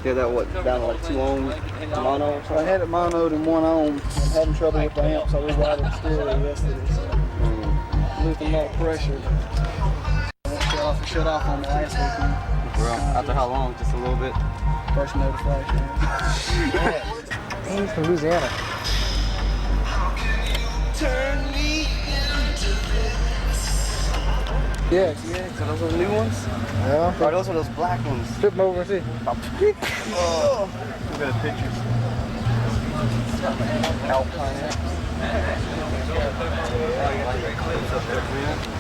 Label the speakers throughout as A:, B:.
A: Yeah, that what, down to like 2 ohms mono or something?
B: I had it monoed in 1 ohm. I'm having trouble with the amp, so we wired it stereo yesterday. So losing more pressure. Shut off on the last weekend.
A: Bro, after how long? Just a little bit?
B: First note of flash.
C: He's from Louisiana.
A: Turn me into this.
C: Yeah.
A: So those are the new ones?
C: Yeah.
A: Or those are those black ones?
C: Flip them over and see.
A: Oh. Look at the pictures. Alpine.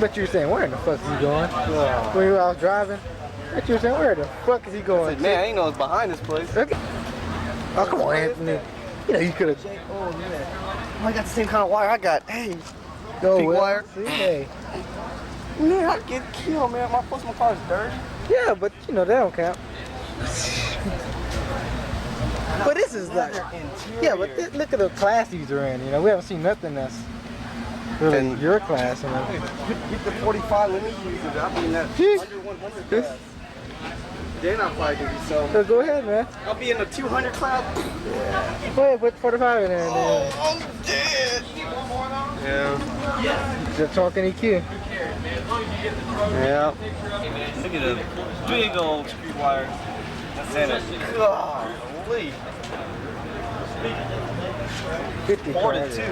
C: Bet you were saying, where in the fuck is he going? When I was driving, bet you were saying, where the fuck is he going?
A: I said, man, I ain't know it's behind this place.
C: Okay. Oh, come on, Anthony. You know, you could have.
A: Oh, man. Oh, I got the same kind of wire I got. Hey.
C: Go
A: big
C: well,
A: wire.
C: See, hey.
A: Man, I get killed, man. My car is dirty.
C: Yeah, but you know, they don't count. But this is like, yeah, but look at the class these are in. You know, we haven't seen nothing that's really your class. You know.
A: Get the 45, let me use it. I'll be in that under 100 class. Then I'll probably give you some.
C: So go ahead, man.
A: I'll be in the 200 class.
C: Go ahead, put 45 in there.
A: Oh, I'm dead. Yeah.
C: Just talking EQ.
A: Yeah. Look at the big old screw wire. That's in it. Golly.
C: 50
A: 4 to 2.
C: I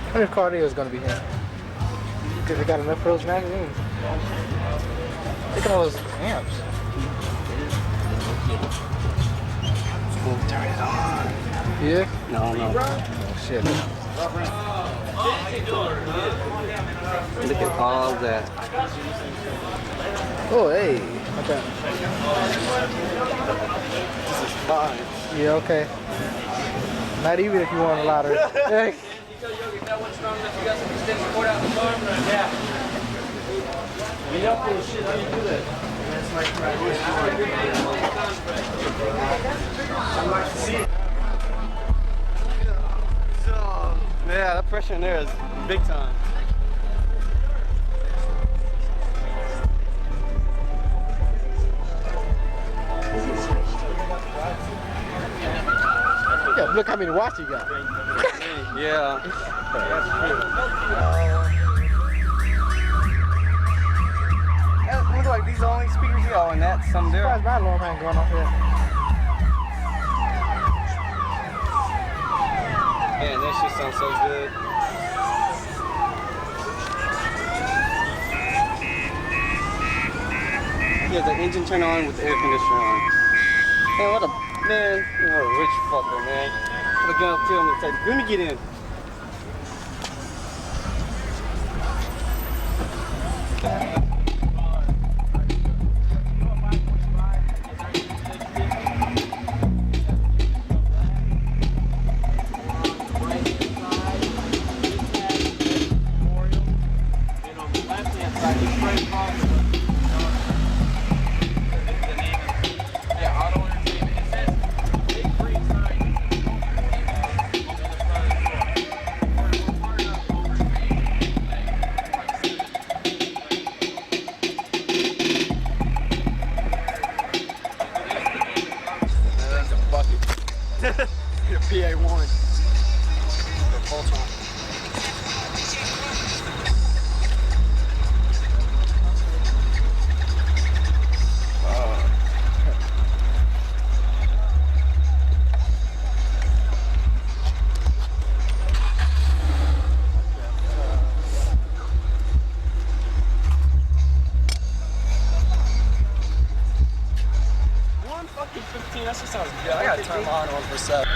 C: wonder if cardio is going to be here. Because they got enough for those magazines. Look at all those amps.
A: We'll turn it on.
C: Yeah?
A: No.
C: Oh, shit.
A: Look at all that.
C: Oh, hey. Okay.
A: This is fine.
C: Yeah, okay. Not even if you want a lottery. Hey.
A: Yeah, that pressure in there is big time.
C: Yeah, look how many watts you got.
A: Yeah. Look like these are the only speakers you got on that. Some there.
C: Surprised my alarm ain't going off yet.
A: Man, that shit sounds so good. Yeah, the engine turned on with the air conditioner on. Man, what a rich fucker, man. Look up to him and say, let me get in. PA1. Full time. Fucking 15, that just sounds good. I gotta turn mine on for 7.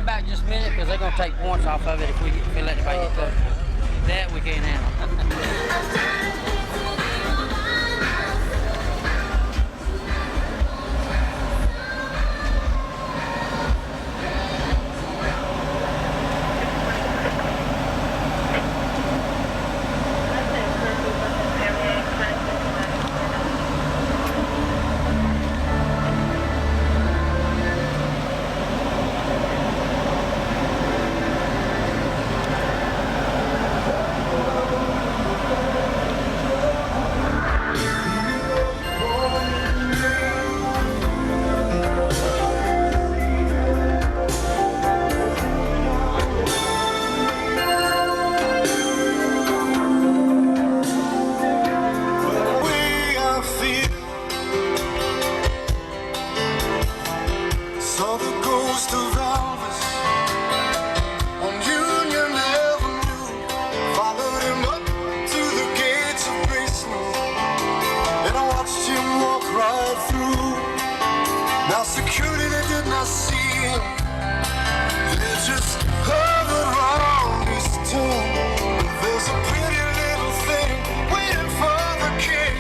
D: it back just a minute because they're going to take points off of it if we let anybody get close. That we can't handle.
E: Now security, they did not see him. They just hovered around his tomb. There's a pretty little thing waiting for the king.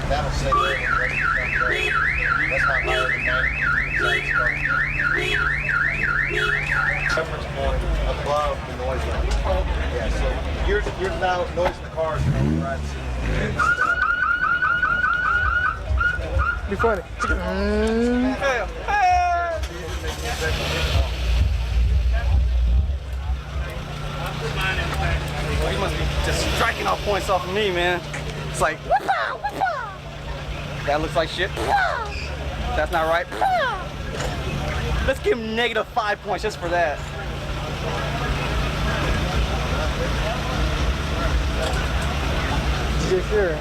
F: That'll say there when ready to come through. That's not higher than 90. Reference point above the noise level. Yeah, so your noise in the car is going to be right.
C: be funny.
A: He must be just striking off points off of me, man. It's like, that looks like shit. That's not right. Let's give him -5 points just for that.
C: Yeah, sure.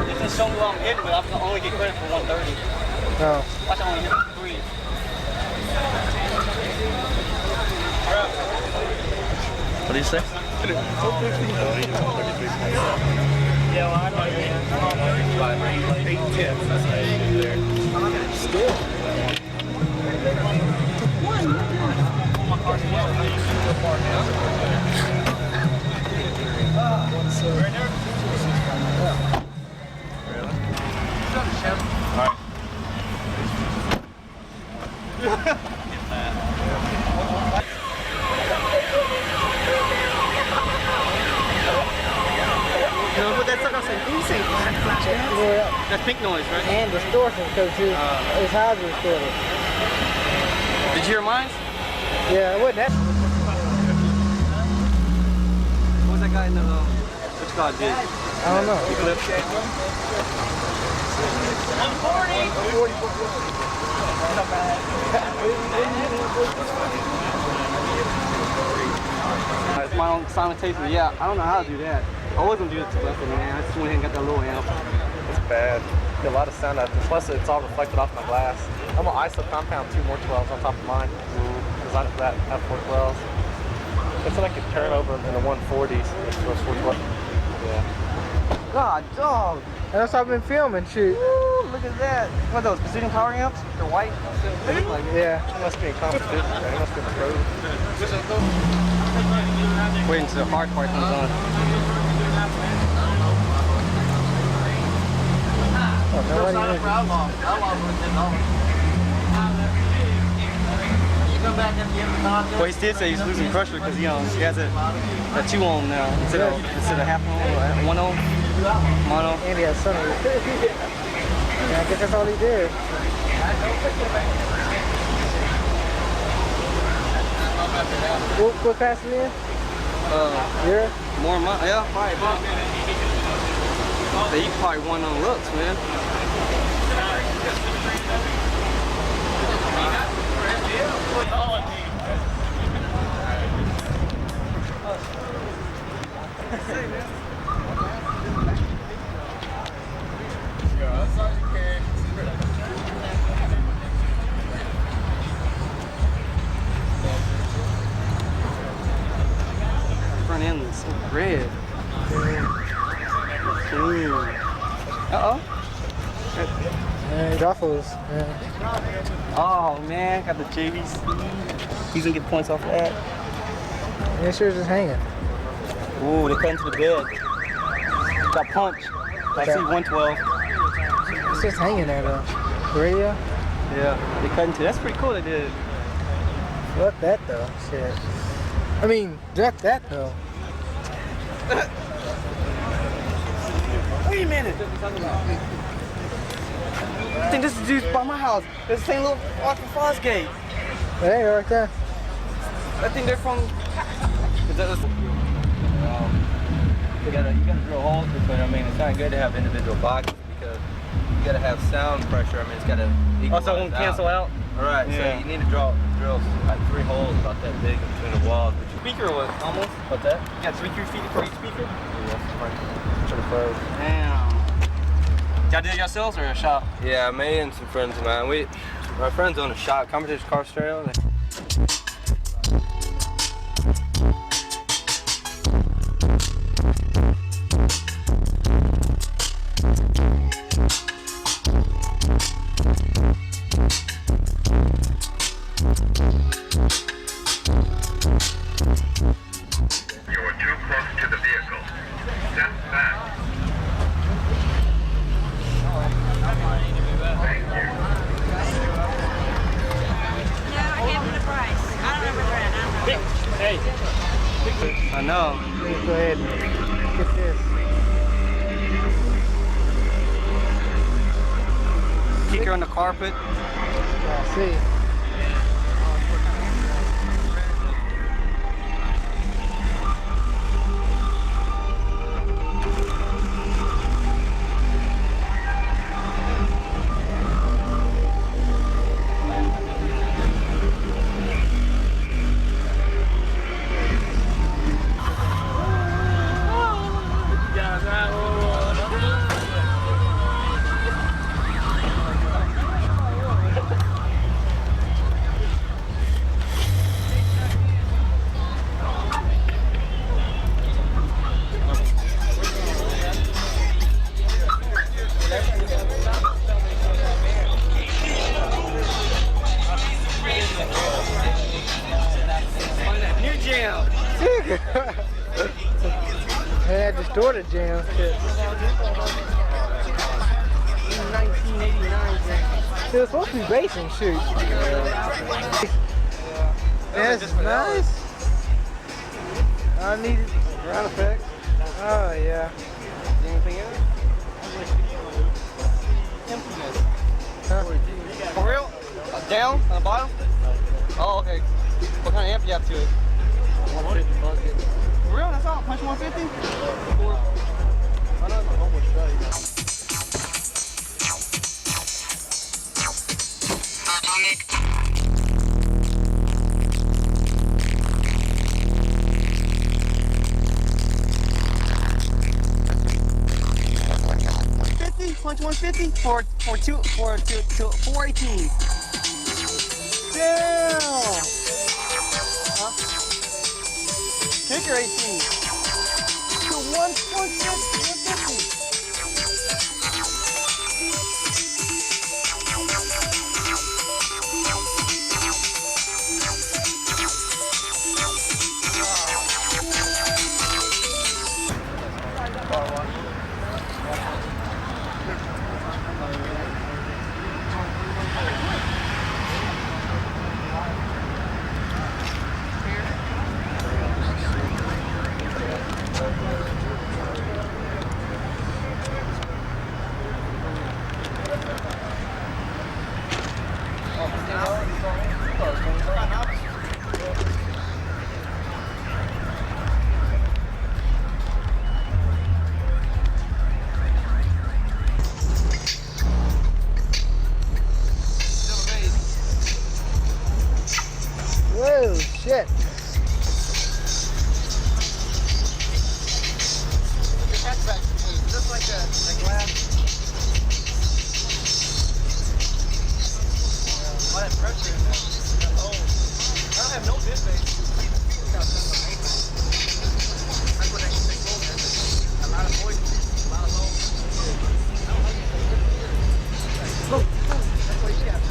A: It can show me what I'm hitting, but I can only get credit for 130.
C: Oh.
A: Watch, I only hit 3. What do you say?
F: Yeah, well, I know you 8 10. That's how you do there. Still.
A: That's pink noise, right?
C: And distortion, because his highs are distorted.
A: Did you hear mine?
C: Yeah, it wasn't that.
A: What was that guy in the, which god did?
C: I don't know.
A: Eclipse? It's my own simultaneously. Yeah, I don't know how to do that. I wasn't doing it to left, man. I just went ahead and got that little amp.
F: It's bad. Get a lot of sound out there. Plus, it's all reflected off my glass. I'm gonna ISO compound 2 more 12s on top of mine. Because I have 4 12s. It's like a turnover in the 140s. It's those 4 12s. Yeah.
A: God, dog.
C: That's how I've been filming, shoot.
A: Woo, look at that. What are those, precision power amps? They're white? They look like it.
C: Yeah.
F: It must be in competition. It must be in the road.
A: Waiting until the hard part comes on. Well, he did say he's losing pressure because he has a 2 ohm now instead of half ohm, 1 ohm, mono.
C: And he has sun. Yeah, I guess that's all he did. What class is he in? Yeah?
A: More money, yeah, probably. He probably won on looks, man. Front end is so red. Uh-oh.
C: Duffels. Yeah.
A: Oh, man, got the JVC. He's gonna get points off of that.
C: Yeah, sure just hanging.
A: Ooh, they cut into the bed. Got punched. I see 112.
C: It's just hanging there though. The radio?
A: Yeah, they cut into. That's pretty cool. They did.
C: Fuck that though. Shit. I mean, duck that though.
A: Wait a minute. I think this is dude's by my house. It's the same little fucking Fosgate.
C: Hey, right there.
A: I think they're from. Is that
G: You gotta drill holes between. I mean, it's not good to have individual boxes because you gotta have sound pressure. I mean, it's gotta equalize
A: so it won't cancel out?
G: All right,
A: Yeah.
G: so you need to drill like 3 holes about that big in between the walls. Which
A: speaker was almost?
G: what's that?
A: You got 3 feet for each speaker?
G: Should have froze.
A: Damn. Y'all did it yourselves or a shop?
G: Yeah, me and some friends of mine. My friends own a shop, Competition Car Stereo.
E: You're too close to the vehicle. Step back. Thank you.
H: No, I gave him the price. I don't remember the brand.
A: I know.
C: Let's go ahead and get this.
A: Kicker on the carpet.
C: I see.
A: New jam.
C: They had distorted jam. Shit.
A: 1989 jam.
C: It was supposed to be bass and shoot. That's nice. I needed
A: Ground effect.
C: Oh yeah.
A: Anything else? Emptiness.
C: Huh?
A: For real? Down on the bottom? Oh, okay. What kind of amp you have to it?
C: 150 bucket.
A: For real? That's all? Punch 150?
C: I know my homeboy study.
A: Punch 150 for 418. Damn! Huh? Kicker 18. To 150.
C: Whoa, shit.
A: Just like a glass. All that pressure in there. I don't have no bit base. That's what I can take over. A lot of voices, a lot of low. Look, that's what you got.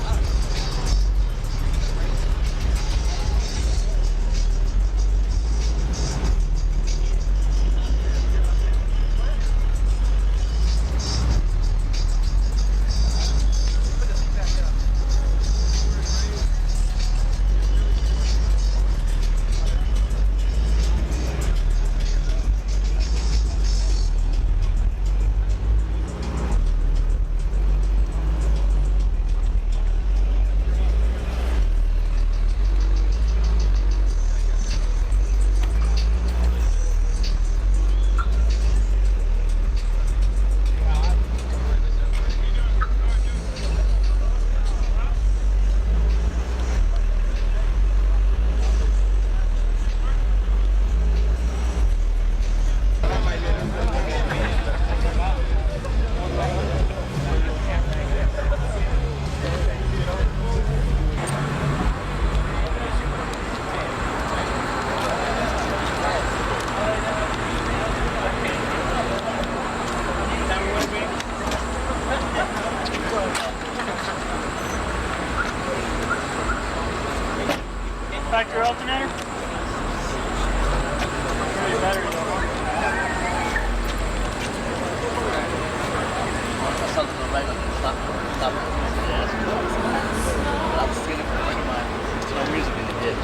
B: like your alternator? Your battery.
D: Something to write on the stop. But I was sitting for like my music in the ditch.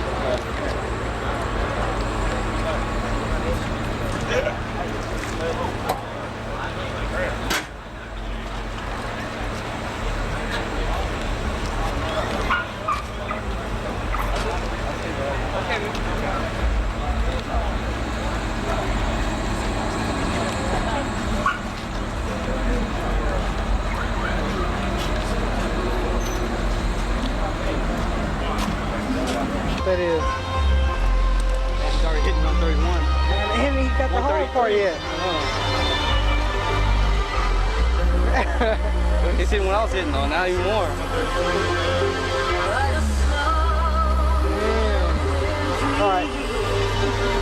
C: That is.
A: He's already hitting on 31.
C: Man, he ain't got the hard part yet.
A: He's hitting when I was hitting though, now even more.
C: Damn. All right.